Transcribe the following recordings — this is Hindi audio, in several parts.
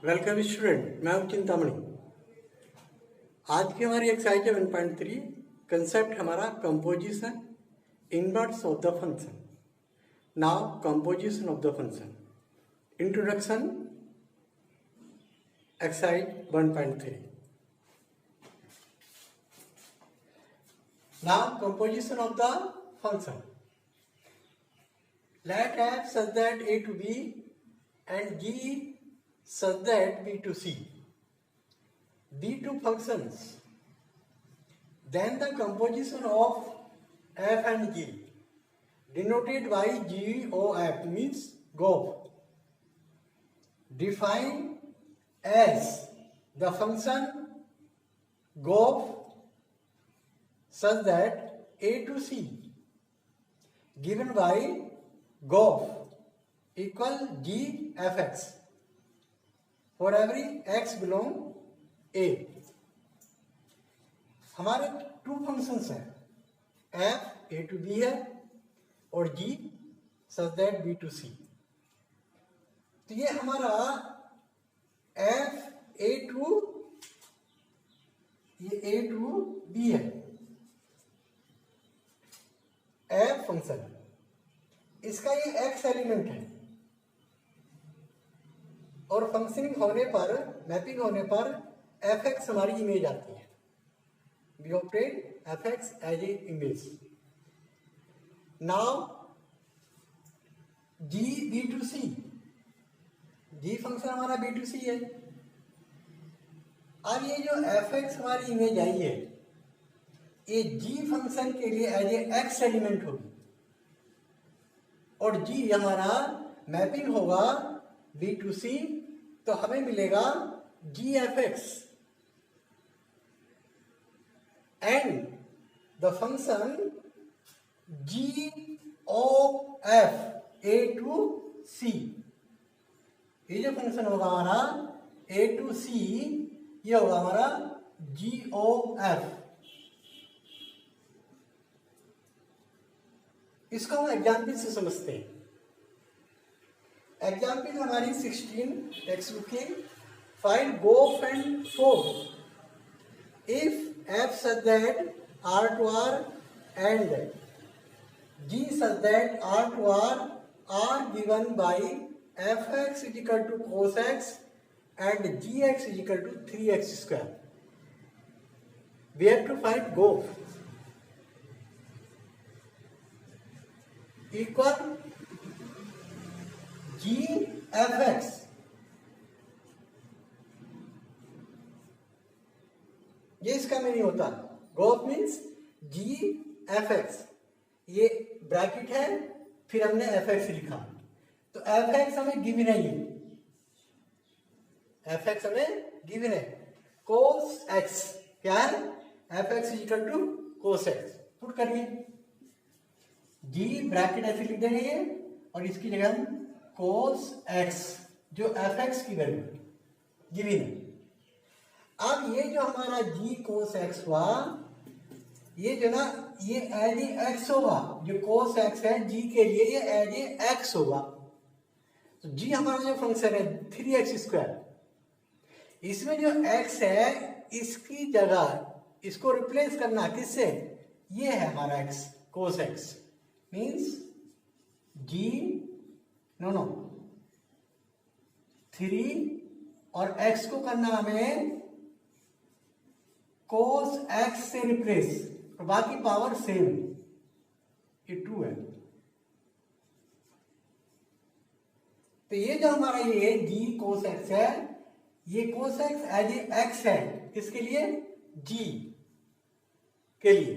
वेलकम स्टूडेंट, मैं हूं चिंतामणि। आज की हमारी एक्सरसाइज है 1.3। कंसेप्ट हमारा composition inverse of the function. Now composition of the function. Introduction exercise 1.3। Now composition of the function. Let f such that a to b and g such that b to c be two functions. Then the composition of f and g denoted by GOF means GOF. Define as the function GOF such that a to c given by GOF equal GFX for every x belong A. हमारे टू फंक्शंस हैं, f a to b है और g such that b to c। तो ये हमारा f a to b है, f फंक्शन, इसका ये x एलिमेंट है और फंक्शनिंग होने पर, मैपिंग होने पर fx हमारी इमेज आती है। We obtain fx as a image. Now g b to c, g function हमारा b to c है। अब ये जो fx हमारी इमेज आई है, ये g फंक्शन के लिए एज ए x एलिमेंट होगी और g हमारा मैपिंग होगा b to c, तो हमें मिलेगा gfx and the function g of f a to c। ये जो फंक्शन होगा हमारा a to c, ये होगा हमारा g of f। इसको हम एग्जाम्पल से समझते हैं। एग्जाम्पल हमारी 16 टेक्स्ट बुक की। Find GOF and FOV if f such that r to r and g such that r to r are given by fx is equal to cos x and gx is equal to 3x square. We have to find GOF equal GFX। ये इसका मीनिंग होता है। GOF मीन्स GFX, ये ब्रैकेट है, फिर हमने fx लिखा, तो fx हमें गिवन है, ये fx हमें गिवन है। cos x क्या है? fx is equal to cos x। Put करिए, g ब्रैकेट ऐसे लिख देंगे ये, और इसकी जगह हम cos x जो fx की वैल्यू गिवन है। अब ये जो हमारा g cos x हुआ, ये जो ना, ये एज ए x होगा। जो cos x है g के लिए, ये एज ए x होगा। तो g हमारा जो फंक्शन है 3x स्क्वायर, इसमें जो x है इसकी जगह इसको रिप्लेस करना किससे? ये है हमारा x, cos x means g नो 3 और x को करना हमें cos x से रिप्लेस, और बाकी पावर सेम, ये 2 है। तो ये जो हमारा ये g cos x है, ये cos x as a x है, किसके लिए? g के लिए।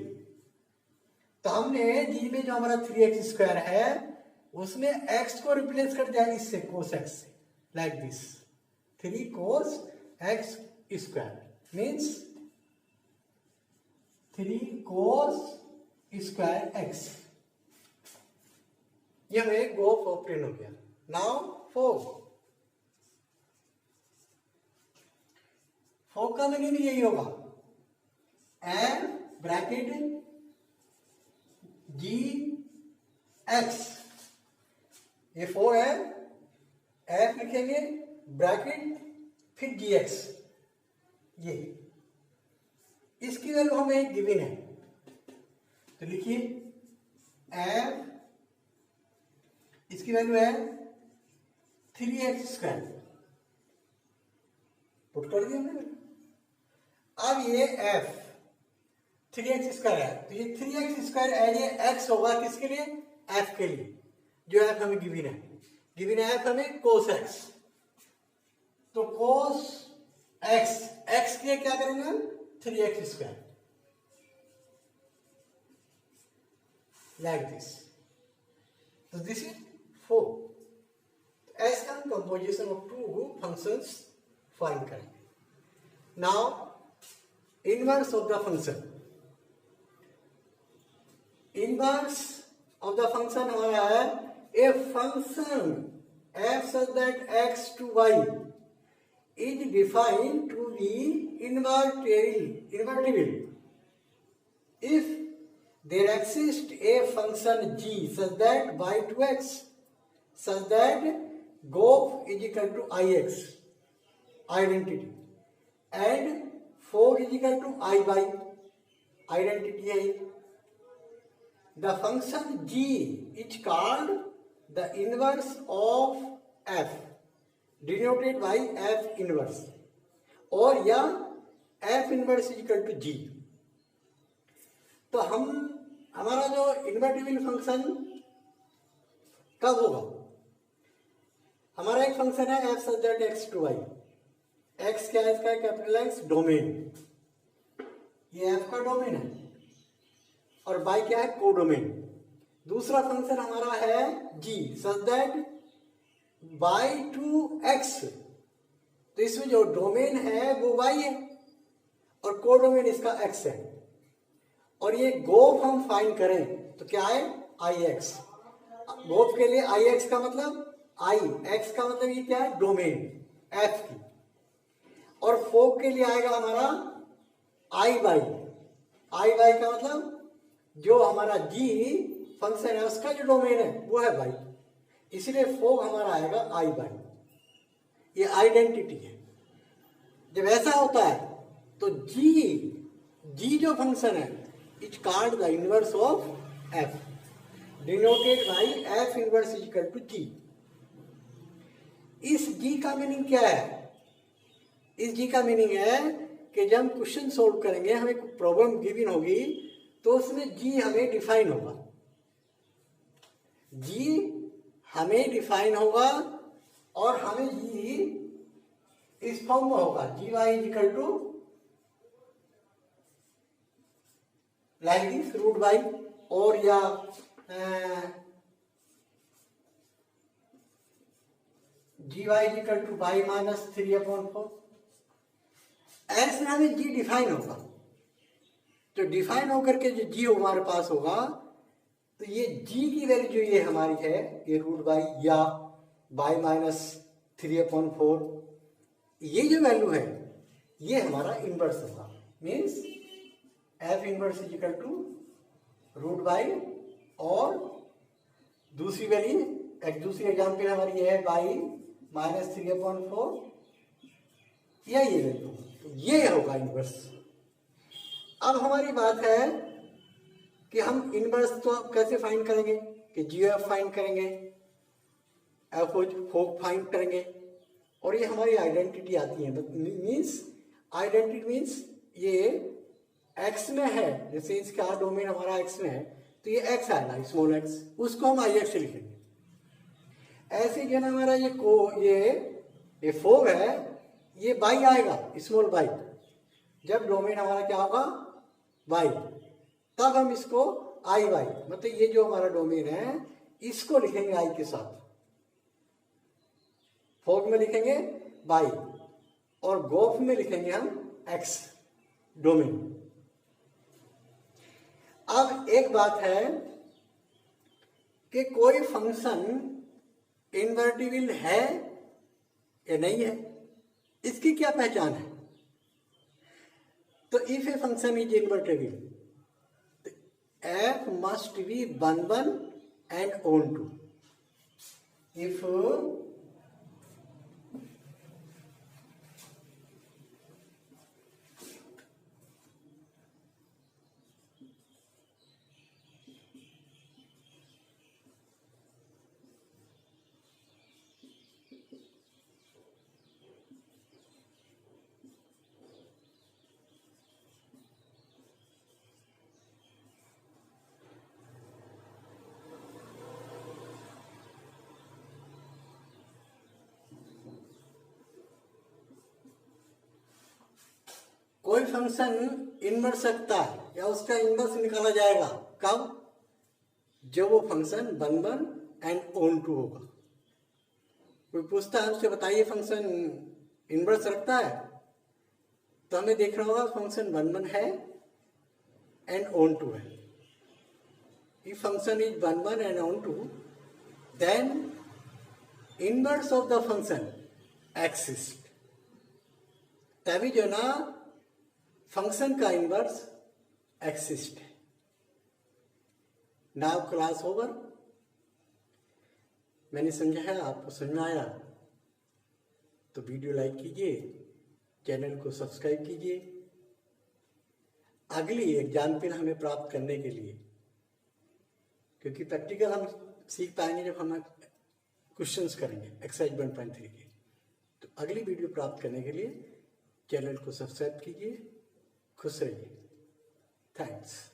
तो हमने g में जो हमारा 3x स्क्वायर है, उसमें x को रिप्लेस कर दिया इससे, cos x से, like this 3 cos x square means 3 cos square x। ये हमें GOF ऑप्टेन हो गया। नाउ FOV का मीनिंग यही होगा, f ब्रैकेट g x, ये 4 है, f लिखेंगे ब्रैकेट फिर जी एक्स, ये इसकी वैल्यू हमें गिवन है, तो लिखिए एफ, इसकी वैल्यू है 3x², पुट कर दिया मैंने। अब ये f 3x² है, तो ये 3x² एज ए x होगा किसके लिए, f के लिए, जो f हमें गिवन है, गिवन है f हमें cos x, तो cos x, x के लिए क्या करेंगे हम 3x², like this, so this is 4। as का composition of two functions find करेंगे। now inverse of the function, inverse of the function हमारा है a function f such that x to y is defined to be invertible if there exists a function g such that y to x such that gof is equal to ix, identity, and 4 is equal to I by, identity है। The function g is called the inverse of f, denoted by f inverse, और या f inverse is equal to g। तो हमारा जो इन्वर्टिबल फंक्शन कब होगा, हमारा एक फंक्शन है f such that x to y, x क्या है इसका, कैपिटल एक्स डोमेन, ये f का डोमेन है, और y क्या है, कोडोमेन। दूसरा फंक्शन हमारा है g such that y to x, तो इसमें जो डोमेन है वो y है और कोडोमेन इसका x है, और ये गोफ हम फाइंड करें तो क्या है, ix। गोफ के लिए ix का मतलब i, x का मतलब ये क्या है, डोमेन f की, और फोक के लिए आएगा हमारा i बाई, का मतलब जो हमारा g फंक्शन है उसका जो डोमेन है वो है y, इसलिए फोक हमारा आएगा i बाई, ये आइडेंटिटी है। जब ऐसा होता है तो g जो फंक्शन है is called the inverse of f, denoted by f inverse is equal to g। इस g का मीनिंग क्या है, इस g का मीनिंग है कि जब हम क्वेश्चन सोल्व करेंगे, हमें प्रॉब्लम गिवन होगी तो उसमें g हमें डिफाइन होगा, g हमें डिफाइन होगा, और हमें g इस फॉर्म में होगा, gy is equal to like this root y, और या gy is equal to y minus 3/4, ऐसे हमें g डिफाइन होगा। तो डिफाइन होकर के जो g हमारे पास होगा, तो ये g की वैल्यू जो ये हमारी है, ये रूट बाई या बाई माइनस 3/4, ये जो वैल्यू है ये हमारा इनवर्स होगा, means f inverse is equal to root y, और दूसरी वैल्यू, एक दूसरी एग्जाम्पल हमारी ये है बाई माइनस 3/4, या ये वैल्यू, तो ये होगा इनवर्स। अब हमारी बात है कि हम इनवर्स तो कैसे फाइंड करेंगे, कि जी एफ फाइंड करेंगे, एफ फोक फाइंड करेंगे, और ये हमारी आइडेंटिटी आती है, मीन्स आइडेंटिटी मीन्स ये एक्स में है, जैसे इसका डोमेन हमारा एक्स में है तो ये एक्स आएगा, स्मॉल एक्स, उसको हम आई एक्स से लिखेंगे। ऐसे जो ना हमारा ये फोग है, ये बाई आएगा, स्मॉल बाई, जब डोमेन हमारा क्या होगा, बाई, तब हम इसको आई बाई, मतलब ये जो हमारा डोमेन है इसको लिखेंगे आई के साथ, फोग में लिखेंगे बाई, और गोफ में लिखेंगे हम एक्स डोमेन। अब एक बात है कि कोई फंक्शन इन्वर्टिबल है या नहीं है, इसकी क्या पहचान है। तो if a function is invertible, f must be 1 1 and on 2. If कोई फंक्शन इनवर्स रखता है या उसका इनवर्स निकाला जाएगा कब? जब वो फंक्शन 1 1 एंड ऑन टू होगा। कोई पूछता है उससे बताइए फंक्शन इनवर्स रखता है, तो हमें देखना होगा फंक्शन 1 1 है एंड ऑन टू है। If function is 1 1 and on 2, then inverse of the function exists। तभी जो ना फंक्शन का इनवर्स एक्सिस्ट है। Now class over. मैंने समझाया, आपको समझ में आया तो वीडियो लाइक कीजिए, चैनल को सब्सक्राइब कीजिए। अगली एग्जाम्पल हमें प्राप्त करने के लिए, क्योंकि प्रैक्टिकल हम सीख पाएंगे जब हम क्वेश्चंस करेंगे एक्सरसाइज 1.3 के। तो अगली वीडियो प्राप्त करने के लिए चैनल को सब्सक्राइब कीजिए। खुश रहिए। थैंक्स।